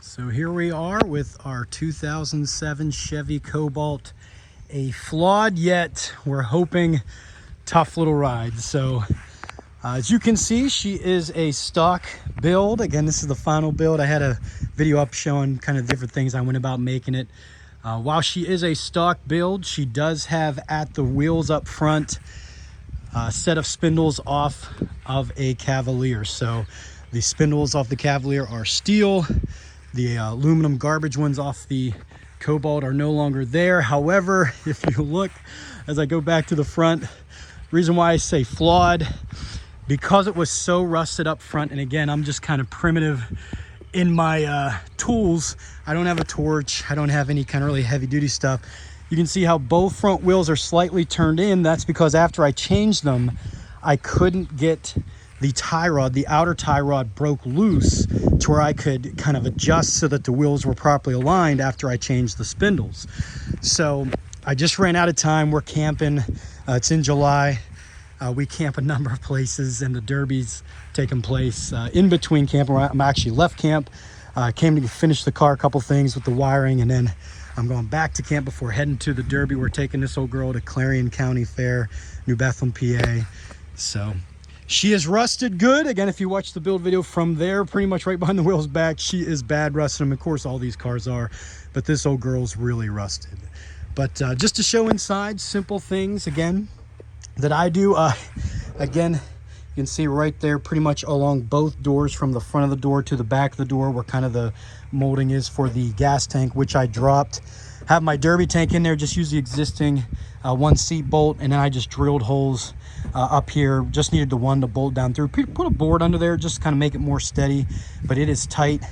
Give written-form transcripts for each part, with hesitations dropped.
So here we are with our 2007 Chevy Cobalt, a flawed yet we're hoping tough little ride. So as you can see, she is a stock build. Again, this is the final build. I had a video up showing kind of different things I went about making it. While she is a stock build, she does have at the wheels up front a set of spindles off of a Cavalier. So the spindles off the Cavalier are steel. The aluminum garbage ones off the Cobalt are no longer there. However, if you look, as I go back to the front, reason why I say flawed, because it was so rusted up front, and again, I'm just kind of primitive in my tools. I don't have a torch. I don't have any kind of really heavy duty stuff. You can see how both front wheels are slightly turned in. That's because after I changed them, I couldn't get the tie rod, the outer tie rod broke loose to where I could kind of adjust so that the wheels were properly aligned after I changed the spindles. So I just ran out of time. We're camping. It's in July. We camp a number of places, and the derby's taking place in between camping. I'm actually left camp. Came to finish the car, a couple things with the wiring, and then I'm going back to camp before heading to the derby. We're taking this old girl to Clarion County Fair, New Bethlehem, PA. So she is rusted good. Again, if you watch the build video from there, pretty much right behind the wheels back, she is bad rusted. Of course, all these cars are, but this old girl's really rusted. But just to show inside, simple things, again, that I do. Again, you can see right there pretty much along both doors, from the front of the door to the back of the door, where kind of the molding is for the gas tank, which I dropped. Have my derby tank in there, just use the existing one seat bolt, and then I just drilled holes up here. Just needed the one to bolt down through. Put a board under there just to kind of make it more steady, but it is tight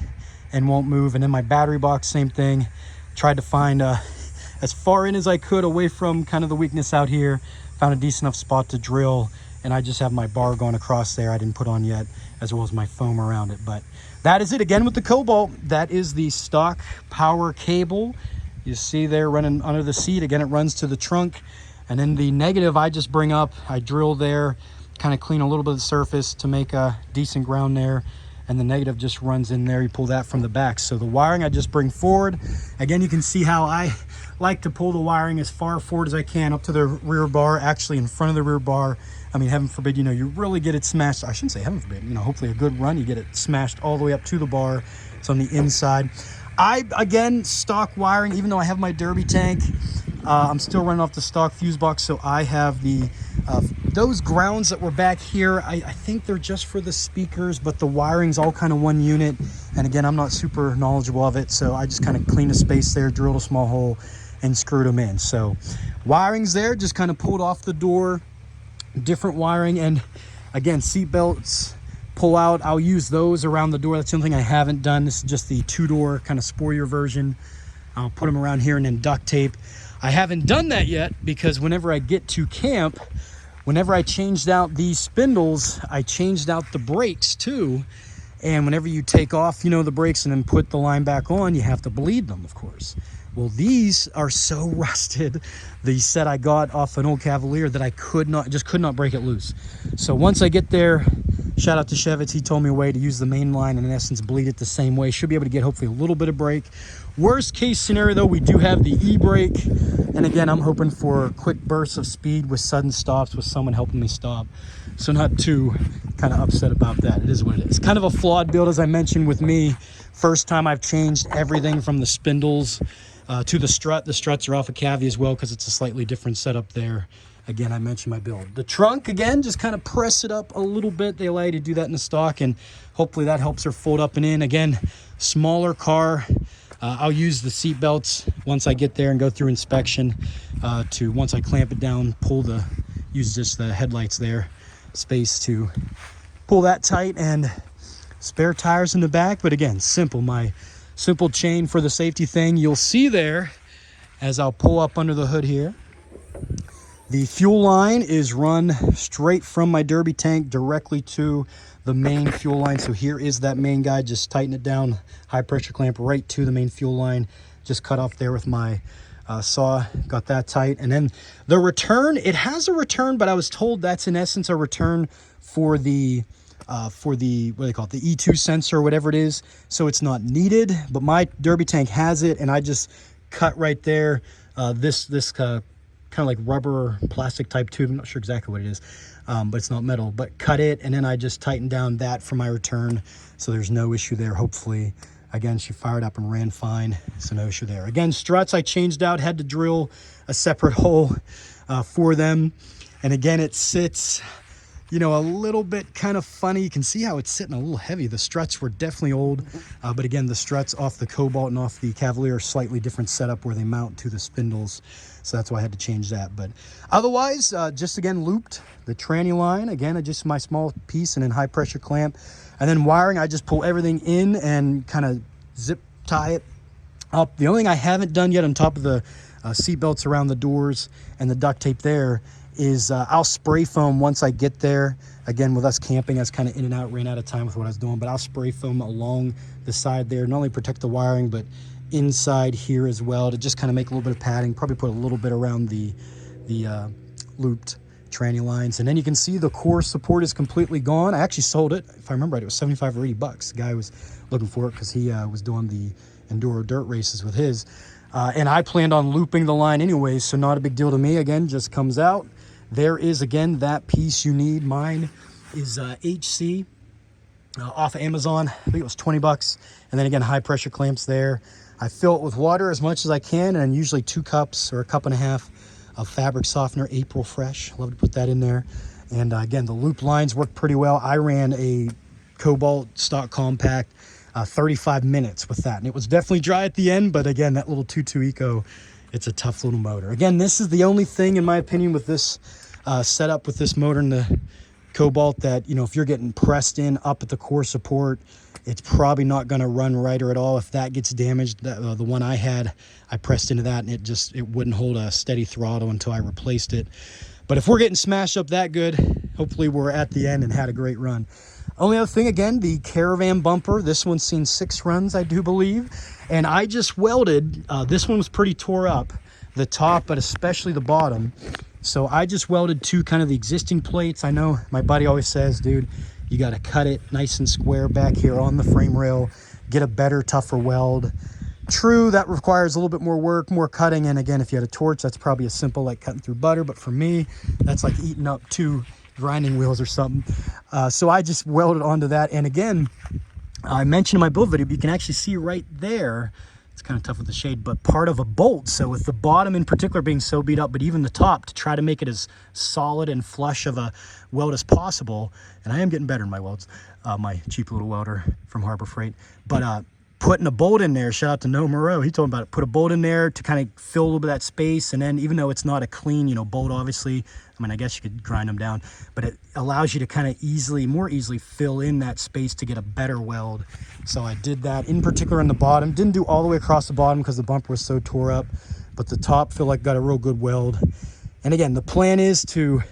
and won't move. And then my battery box, same thing. Tried to find as far in as I could away from kind of the weakness out here. Found a decent enough spot to drill, and I just have my bar going across there I didn't put on yet, as well as my foam around it. But that is it. Again, with the Cobalt, that is the stock power cable you see there running under the seat. Again, it runs to the trunk, and then the negative I just bring up, I drill there, kind of clean a little bit of the surface to make a decent ground there, and the negative just runs in there. You pull that from the back. So the wiring I just bring forward. Again, you can see how I like to pull the wiring as far forward as I can up to the rear bar, actually in front of the rear bar. I mean, heaven forbid, you know, you really get it smashed. I shouldn't say heaven forbid, you know, hopefully a good run, you get it smashed all the way up to the bar. It's on the inside. Again, stock wiring, even though I have my derby tank, I'm still running off the stock fuse box. So I have the those grounds that were back here. I think they're just for the speakers, but the wiring's all kind of one unit. And again, I'm not super knowledgeable of it, so I just kind of cleaned the space there, drilled a small hole, and screwed them in. So wiring's there, just kind of pulled off the door, different wiring. And again, seat belts pull out. I'll use those around the door. That's the only thing I haven't done. This is just the two-door kind of sportier version. I'll put them around here and then duct tape. I haven't done that yet because whenever I get to camp, whenever I changed out these spindles, I changed out the brakes too. And whenever you take off, you know, the brakes and then put the line back on, you have to bleed them, of course. Well, these are so rusted, the set I got off an old Cavalier, that I could not break it loose. So once I get there, shout out to Chevy, he told me a way to use the main line and in essence bleed it the same way. Should be able to get hopefully a little bit of brake. Worst case scenario though, we do have the e-brake. And again, I'm hoping for quick bursts of speed with sudden stops with someone helping me stop. So not too kind of upset about that. It is what it is. Kind of a flawed build, as I mentioned with me. First time I've changed everything from the spindles to the strut. The struts are off a Cavi as well because it's a slightly different setup there. Again, I mentioned my build. The trunk, again, just kind of press it up a little bit. They allow you to do that in the stock, and hopefully that helps her fold up and in. Again, smaller car. I'll use the seat belts once I get there and go through inspection once I clamp it down, use just the headlights there, space to pull that tight, and spare tires in the back. But again, my simple chain for the safety thing. You'll see there as I'll pull up under the hood here, the fuel line is run straight from my derby tank directly to the main fuel line. So here is that main guide. Just tighten it down, high pressure clamp right to the main fuel line. Just cut off there with my saw, got that tight. And then the return, it has a return, but I was told that's in essence a return for the for the, what do they call it, the E2 sensor or whatever it is. So it's not needed, but my Derby tank has it, and I just cut right there. This kind of like rubber plastic type tube. I'm not sure exactly what it is, but it's not metal, but cut it. And then I just tightened down that for my return. So there's no issue there, hopefully. Again, she fired up and ran fine, so no issue there. Again, struts I changed out, had to drill a separate hole for them. And again, it sits, you know, a little bit kind of funny. You can see how it's sitting a little heavy. The struts were definitely old, but again, the struts off the Cobalt and off the Cavalier are slightly different setup where they mount to the spindles. So that's why I had to change that. But otherwise, just again, looped the tranny line. Again, just my small piece and then high pressure clamp. And then wiring, I just pull everything in and kind of zip tie it up. The only thing I haven't done yet on top of the seat belts around the doors and the duct tape there is I'll spray foam once I get there. Again, with us camping, I was kind of in and out, ran out of time with what I was doing, but I'll spray foam along the side there, not only protect the wiring, but inside here as well, to just kind of make a little bit of padding. Probably put a little bit around the looped tranny lines. And then you can see the core support is completely gone. I actually sold it. If I remember right, it was 75 or 80 bucks. The guy was looking for it because he was doing the enduro dirt races with his. And I planned on looping the line anyways, so not a big deal to me. Again, just comes out. There is, again, that piece you need. Mine is HC off of Amazon. I think it was 20 bucks. And then again, high pressure clamps there. I fill it with water as much as I can, and usually 2 cups or a cup and a half of fabric softener, April Fresh. Love to put that in there. And again, the loop lines work pretty well. I ran a Cobalt stock compact 35 minutes with that, and it was definitely dry at the end, but again, that little 2.2 Eco, it's a tough little motor. Again, this is the only thing, in my opinion, with this setup with this motor and the Cobalt that, you know, if you're getting pressed in up at the core support, it's probably not going to run right or at all. If that gets damaged, the one I had, I pressed into that and it wouldn't hold a steady throttle until I replaced it. But if we're getting smashed up that good, hopefully we're at the end and had a great run. Only other thing, again, the Caravan bumper. This one's seen 6 runs, I do believe. And I just welded, this one was pretty tore up, the top, but especially the bottom. So I just welded 2 kind of the existing plates. I know my buddy always says, dude, you got to cut it nice and square back here on the frame rail, get a better, tougher weld. True, that requires a little bit more work, more cutting. And again, if you had a torch, that's probably as simple like cutting through butter. But for me, that's like eating up 2 grinding wheels or something. So I just welded onto that. And again, I mentioned in my build video, but you can actually see right there, it's kind of tough with the shade, but part of a bolt. So with the bottom in particular being so beat up, but even the top, to try to make it as solid and flush of a weld as possible. And I am getting better in my welds, my cheap little welder from Harbor Freight. But putting a bolt in there, shout out to No Moreau, he told me about it. Put a bolt in there to kind of fill a little bit of that space. And then even though it's not a clean, you know, bolt, obviously, I mean, I guess you could grind them down, but it allows you to kind of more easily fill in that space to get a better weld. So I did that in particular on the bottom. Didn't do all the way across the bottom because the bumper was so tore up, but the top feel like got a real good weld. And again, the plan is to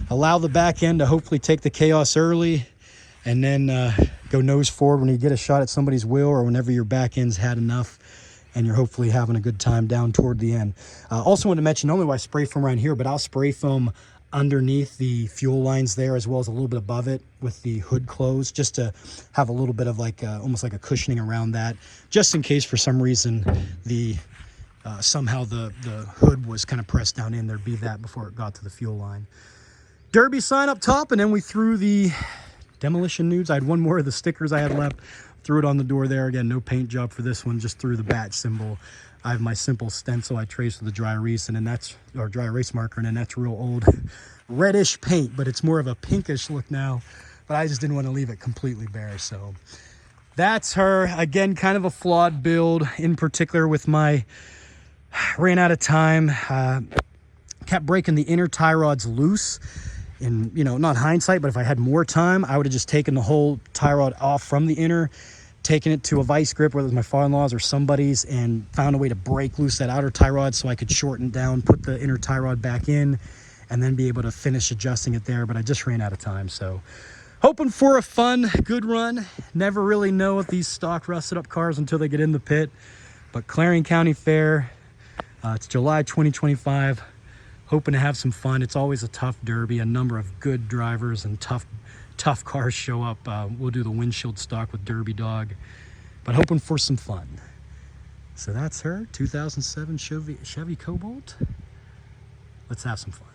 allow the back end to hopefully take the chaos early and then go nose forward when you get a shot at somebody's wheel, or whenever your back end's had enough and you're hopefully having a good time down toward the end. Also want to mention, not only do I spray foam around here, but I'll spray foam underneath the fuel lines there, as well as a little bit above it with the hood closed, just to have a little bit of like almost like a cushioning around that, just in case for some reason the somehow the hood was kind of pressed down in, there'd be that before it got to the fuel line. Derby sign up top, and then we threw the demolition nudes. I had one more of the stickers I had left, threw it on the door there. Again, no paint job for this one, just threw the batch symbol. I have my simple stencil I traced with a dry erase, and then that's, or dry erase marker, and then that's real old reddish paint, but it's more of a pinkish look now. But I just didn't want to leave it completely bare. So that's her. Again, kind of a flawed build, in particular with my, ran out of time, kept breaking the inner tie rods loose. In, you know, not hindsight, but if I had more time, I would have just taken the whole tie rod off from the inner, taken it to a vice grip, whether it was my father-in-law's or somebody's, and found a way to break loose that outer tie rod so I could shorten down, put the inner tie rod back in, and then be able to finish adjusting it there. But I just ran out of time. So hoping for a fun, good run. Never really know with these stock rusted up cars until they get in the pit. But Clarion County Fair, it's July 2025. Hoping to have some fun. It's always a tough derby, a number of good drivers and tough tough cars show up, we'll do the windshield stock with Derby Dog, but hoping for some fun. So that's her 2007 Chevy Cobalt. Let's have some fun.